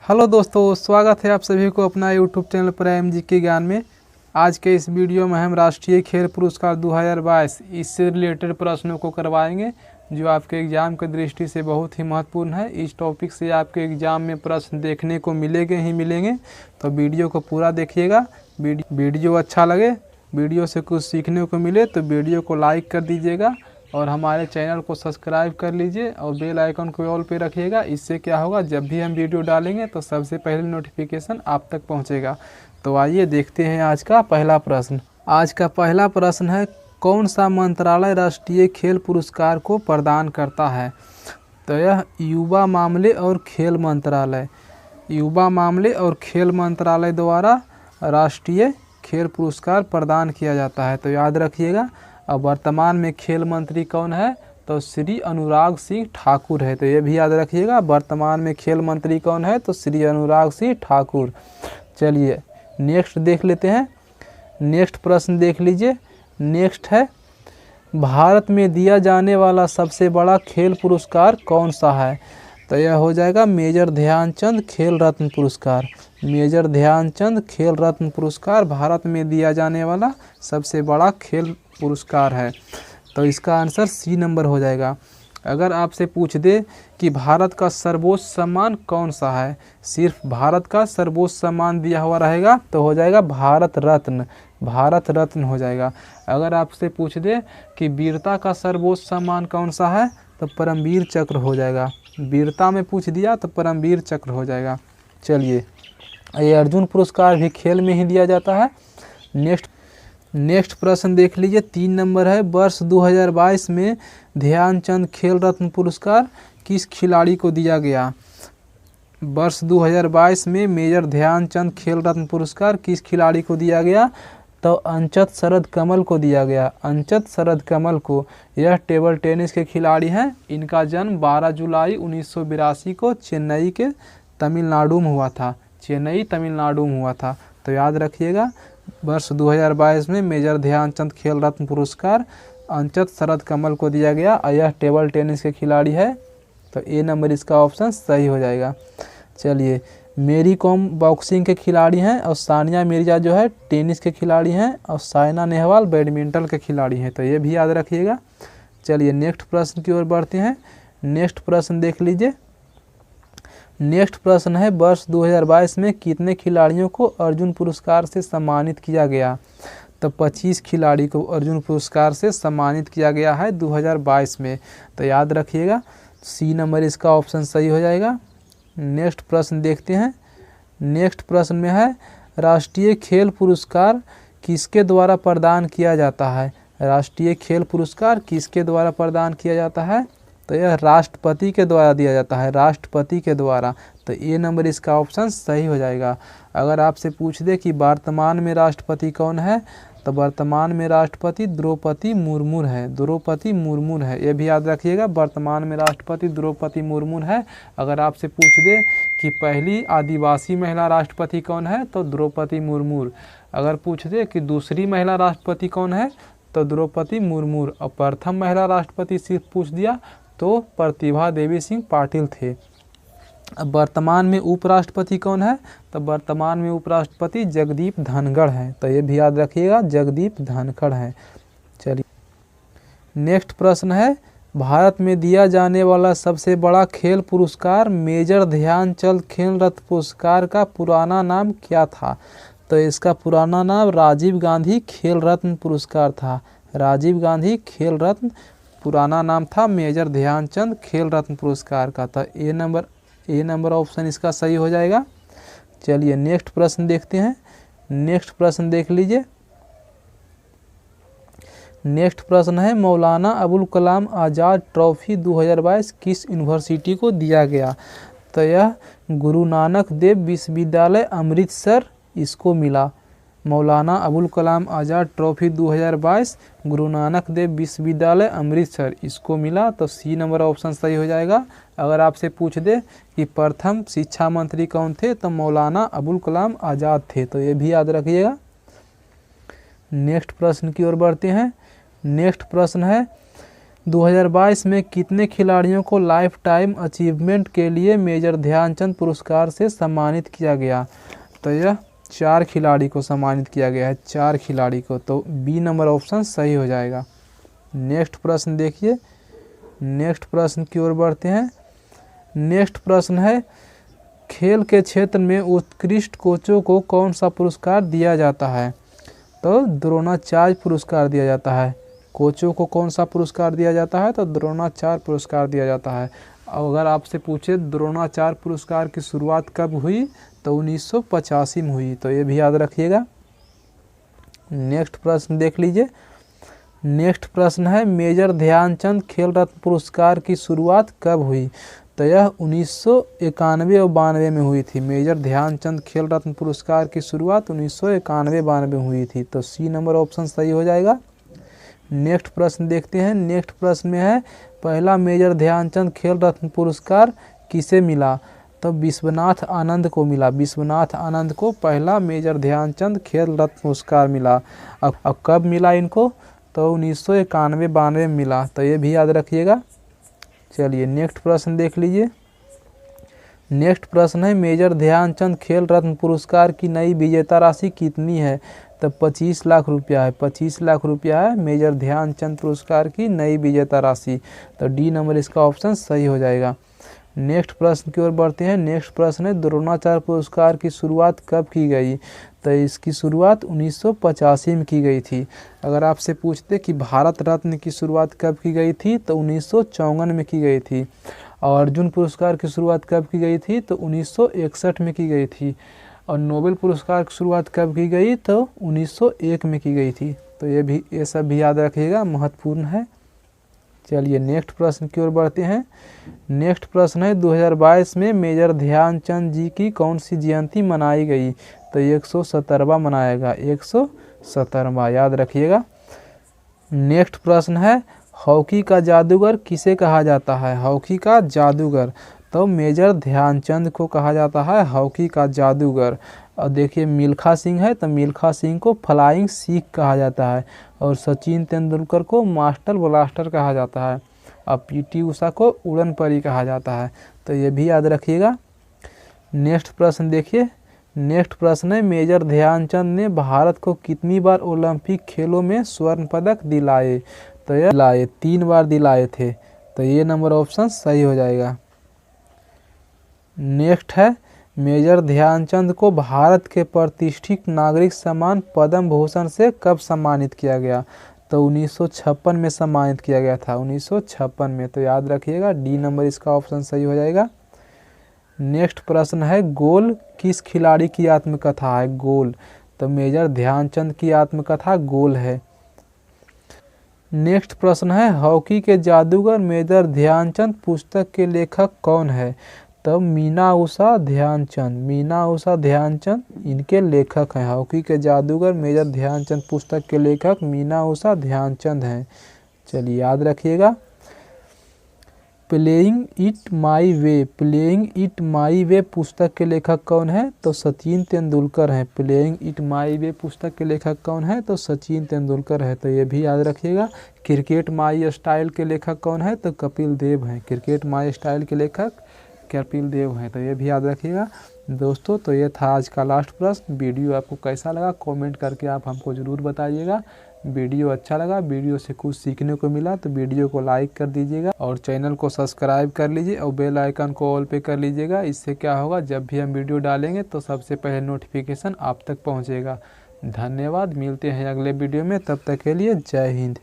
Hello दोस्तों, स्वागत है आप सभी को अपना यूट्यूब चैनल प्राइम जी के ज्ञान में। आज के इस वीडियो में हम राष्ट्रीय खेल पुरस्कार 2022 इससे रिलेटेड प्रश्नों को करवाएंगे जो आपके एग्ज़ाम की दृष्टि से बहुत ही महत्वपूर्ण है। इस टॉपिक से आपके एग्ज़ाम में प्रश्न देखने को मिलेंगे, तो वीडियो को पूरा देखिएगा। वीडियो अच्छा लगे, वीडियो से कुछ सीखने को मिले तो वीडियो को लाइक कर दीजिएगा और हमारे चैनल को सब्सक्राइब कर लीजिए और बेल आइकन को ऑल पे रखिएगा। इससे क्या होगा, जब भी हम वीडियो डालेंगे तो सबसे पहले नोटिफिकेशन आप तक पहुंचेगा। तो आइए देखते हैं आज का पहला प्रश्न। आज का पहला प्रश्न है, कौन सा मंत्रालय राष्ट्रीय खेल पुरस्कार को प्रदान करता है? तो यह युवा मामले और खेल मंत्रालय, युवा मामले और खेल मंत्रालय द्वारा राष्ट्रीय खेल पुरस्कार प्रदान किया जाता है। तो याद रखिएगा। अब वर्तमान में खेल मंत्री कौन है? तो श्री अनुराग सिंह ठाकुर है। तो ये भी याद रखिएगा, वर्तमान में खेल मंत्री कौन है? तो श्री अनुराग सिंह ठाकुर। चलिए नेक्स्ट देख लेते हैं। नेक्स्ट प्रश्न देख लीजिए। नेक्स्ट है, भारत में दिया जाने वाला सबसे बड़ा खेल पुरस्कार कौन सा है? तो यह हो जाएगा मेजर ध्यानचंद खेल रत्न पुरस्कार। मेजर ध्यानचंद खेल रत्न पुरस्कार भारत में दिया जाने वाला सबसे बड़ा खेल पुरस्कार है। तो इसका आंसर सी नंबर हो जाएगा। अगर आपसे पूछ दे कि भारत का सर्वोच्च सम्मान कौन सा है, सिर्फ भारत का सर्वोच्च सम्मान दिया हुआ रहेगा तो हो जाएगा भारत रत्न, भारत रत्न हो जाएगा। अगर आपसे पूछ दे कि वीरता का सर्वोच्च सम्मान कौन सा है, तो परमवीर चक्र हो जाएगा। वीरता में पूछ दिया तो परमवीर चक्र हो जाएगा। चलिए, ये अर्जुन पुरस्कार भी खेल में ही दिया जाता है। नेक्स्ट प्रश्न देख लीजिए। 3 नंबर है, वर्ष 2022 में ध्यानचंद खेल रत्न पुरस्कार किस खिलाड़ी को दिया गया? वर्ष 2022 में मेजर ध्यानचंद खेल रत्न पुरस्कार किस खिलाड़ी को दिया गया? तो अंचत शरद कमल को दिया गया। अंचत शरद कमल को, यह टेबल टेनिस के खिलाड़ी हैं। इनका जन्म 12 जुलाई 1982 को चेन्नई के तमिलनाडु में हुआ था। चेन्नई तमिलनाडु में हुआ था। तो याद रखिएगा, वर्ष 2022 में मेजर ध्यानचंद खेल रत्न पुरस्कार अंचत शरद कमल को दिया गया और यह टेबल टेनिस के खिलाड़ी है। तो ए नंबर इसका ऑप्शन सही हो जाएगा। चलिए, मेरी कॉम बॉक्सिंग के खिलाड़ी हैं और सानिया मिर्जा जो है टेनिस के खिलाड़ी हैं और साइना नेहवाल बैडमिंटन के खिलाड़ी हैं। तो ये भी याद रखिएगा। चलिए नेक्स्ट प्रश्न की ओर बढ़ते हैं। नेक्स्ट प्रश्न देख लीजिए। नेक्स्ट प्रश्न है, वर्ष 2022 में कितने खिलाड़ियों को अर्जुन पुरस्कार से सम्मानित किया गया? तो 25 खिलाड़ी को अर्जुन पुरस्कार से सम्मानित किया गया है 2022 में। तो याद रखिएगा, सी नंबर इसका ऑप्शन सही हो जाएगा। नेक्स्ट प्रश्न देखते हैं। नेक्स्ट प्रश्न में है, राष्ट्रीय खेल पुरस्कार किसके द्वारा प्रदान किया जाता है? राष्ट्रीय खेल पुरस्कार किसके द्वारा प्रदान किया जाता है? तो यह राष्ट्रपति के द्वारा दिया जाता है, राष्ट्रपति के द्वारा। तो ए नंबर इसका ऑप्शन सही हो जाएगा। अगर आपसे पूछ दे कि वर्तमान में राष्ट्रपति कौन है, तो वर्तमान में राष्ट्रपति द्रौपदी मुर्मू है। द्रौपदी मुर्मू है, ये भी याद रखिएगा, वर्तमान में राष्ट्रपति द्रौपदी मुर्मू है। अगर आपसे पूछ दे कि पहली आदिवासी महिला राष्ट्रपति कौन है, तो द्रौपदी मुर्मू। अगर पूछ दे कि दूसरी महिला राष्ट्रपति कौन है, तो द्रौपदी मुर्मू। और प्रथम महिला राष्ट्रपति सिर्फ पूछ दिया तो प्रतिभा देवी सिंह पाटिल थे। अब वर्तमान में उपराष्ट्रपति कौन है? तो वर्तमान में उपराष्ट्रपति जगदीप धनखड़ हैं। तो ये भी याद रखिएगा, जगदीप धनखड़ हैं। चलिए नेक्स्ट प्रश्न है, भारत में दिया जाने वाला सबसे बड़ा खेल पुरस्कार मेजर ध्यानचंद खेल रत्न पुरस्कार का पुराना नाम क्या था? तो इसका पुराना नाम राजीव गांधी खेल रत्न पुरस्कार था। राजीव गांधी खेल रत्न पुराना नाम था मेजर ध्यानचंद खेल रत्न पुरस्कार का। तो ए नंबर ऑप्शन इसका सही हो जाएगा। चलिए नेक्स्ट प्रश्न देखते हैं। नेक्स्ट प्रश्न देख लीजिए। नेक्स्ट प्रश्न है, मौलाना अबुल कलाम आज़ाद ट्रॉफी 2022 किस यूनिवर्सिटी को दिया गया? तो यह गुरु नानक देव विश्वविद्यालय अमृतसर इसको मिला। मौलाना अबुल कलाम आज़ाद ट्रॉफी 2022 गुरु नानक देव विश्वविद्यालय अमृतसर इसको मिला। तो सी नंबर ऑप्शन सही हो जाएगा। अगर आपसे पूछ दे कि प्रथम शिक्षा मंत्री कौन थे, तो मौलाना अबुल कलाम आज़ाद थे। तो ये भी याद रखिएगा। नेक्स्ट प्रश्न की ओर बढ़ते हैं। नेक्स्ट प्रश्न है, 2022 में कितने खिलाड़ियों को लाइफ टाइम अचीवमेंट के लिए मेजर ध्यानचंद पुरस्कार से सम्मानित किया गया? तो यह 4 खिलाड़ी को सम्मानित किया गया है, 4 खिलाड़ी को। तो बी नंबर ऑप्शन सही हो जाएगा। नेक्स्ट प्रश्न देखिए, नेक्स्ट प्रश्न की ओर बढ़ते हैं। नेक्स्ट प्रश्न है, खेल के क्षेत्र में उत्कृष्ट कोचों को कौन सा पुरस्कार दिया जाता है? तो द्रोणाचार्य पुरस्कार दिया जाता है। कोचों को कौन सा पुरस्कार दिया जाता है? तो द्रोणाचार्य पुरस्कार दिया जाता है। अगर आपसे पूछे द्रोणाचार्य पुरस्कार की शुरुआत कब हुई, तो 1985 में हुई, तो ये भी याद रखिएगा। नेक्स्ट प्रश्न देख लीजिए। नेक्स्ट प्रश्न है, मेजर ध्यानचंद खेल रत्न पुरस्कार की शुरुआत कब हुई? तो यह 1991 और 92 में हुई थी। मेजर ध्यानचंद खेल रत्न पुरस्कार की शुरुआत 1991-92 में हुई थी। तो सी नंबर ऑप्शन सही हो जाएगा। नेक्स्ट प्रश्न देखते हैं। नेक्स्ट प्रश्न में है, पहला मेजर ध्यानचंद खेल रत्न पुरस्कार किसे मिला? तो विश्वनाथ आनंद को मिला। विश्वनाथ आनंद को पहला मेजर ध्यानचंद खेल रत्न पुरस्कार मिला। अब कब मिला इनको? तो 1991-92 में मिला। तो ये भी याद रखिएगा। चलिए नेक्स्ट प्रश्न देख लीजिए। नेक्स्ट प्रश्न है, मेजर ध्यानचंद खेल रत्न पुरस्कार की नई विजेता राशि कितनी है? तो 25 लाख रुपया है। 25 लाख रुपया है मेजर ध्यानचंद पुरस्कार की नई विजेता राशि। तो डी नंबर इसका ऑप्शन सही हो जाएगा। नेक्स्ट प्रश्न की ओर बढ़ते हैं। नेक्स्ट प्रश्न है, द्रोणाचार्य पुरस्कार की शुरुआत कब की गई? तो इसकी शुरुआत 1985 में की गई थी। अगर आपसे पूछते कि भारत रत्न की शुरुआत कब की गई थी, तो 1954 में की गई थी। और अर्जुन पुरस्कार की शुरुआत कब की गई थी? तो 1961 में की गई थी। और नोबेल पुरस्कार की शुरुआत कब की गई? तो 1901 में की गई थी। तो ये सब भी याद रखिएगा, महत्वपूर्ण है। चलिए नेक्स्ट प्रश्न की ओर बढ़ते हैं। नेक्स्ट प्रश्न है, 2022 में मेजर ध्यानचंद जी की कौन सी जयंती मनाई गई? तो 117वां मनाएगा, 117वां याद रखिएगा। नेक्स्ट प्रश्न है, हॉकी का जादूगर किसे कहा जाता है? हॉकी का जादूगर तो मेजर ध्यानचंद को कहा जाता है हॉकी का जादूगर। और देखिए मिल्खा सिंह है, तो मिल्खा सिंह को फ्लाइंग सिख कहा जाता है। और सचिन तेंदुलकर को मास्टर ब्लास्टर कहा जाता है। और पीटी उषा को उड़न परी कहा जाता है। तो ये भी याद रखिएगा। नेक्स्ट प्रश्न देखिए। नेक्स्ट प्रश्न है, मेजर ध्यानचंद ने भारत को कितनी बार ओलंपिक खेलों में स्वर्ण पदक दिलाए? तो ये दिलाए, 3 बार दिलाए थे। तो ये नंबर ऑप्शन सही हो जाएगा। नेक्स्ट है, मेजर ध्यानचंद को भारत के प्रतिष्ठित नागरिक सम्मान पद्म भूषण से कब सम्मानित किया गया? तो 1956 में सम्मानित किया गया था, 1956 में। तो याद रखिएगा, डी नंबर इसका ऑप्शन सही हो जाएगा। नेक्स्ट प्रश्न है, गोल किस खिलाड़ी की आत्मकथा है? गोल तो मेजर ध्यानचंद की आत्मकथा गोल है। नेक्स्ट प्रश्न है, हॉकी के जादूगर मेजर ध्यानचंद पुस्तक के लेखक कौन है? तो मीना उषा ध्यानचंद, मीना उषा ध्यानचंद इनके लेखक हैं। हॉकी के जादूगर मेजर ध्यानचंद पुस्तक के लेखक मीना उषा ध्यानचंद हैं। चलिए याद रखिएगा। Playing it my way, playing it my way पुस्तक के लेखक कौन है? तो सचिन तेंदुलकर हैं। प्लेइंग इट माई वे पुस्तक के लेखक कौन है? तो सचिन तेंदुलकर है। तो ये भी याद रखिएगा। क्रिकेट माई स्टाइल के लेखक कौन है? तो कपिल देव हैं। क्रिकेट माई स्टाइल के लेखक कपिल देव हैं। तो ये भी याद रखिएगा। दोस्तों तो ये था आज का लास्ट प्रश्न। वीडियो आपको कैसा लगा कमेंट करके आप हमको ज़रूर बताइएगा। वीडियो अच्छा लगा, वीडियो से कुछ सीखने को मिला तो वीडियो को लाइक कर दीजिएगा और चैनल को सब्सक्राइब कर लीजिए और बेल आइकन को ऑल पे कर लीजिएगा। इससे क्या होगा, जब भी हम वीडियो डालेंगे तो सबसे पहले नोटिफिकेशन आप तक पहुँचेगा। धन्यवाद, मिलते हैं अगले वीडियो में, तब तक के लिए जय हिंद।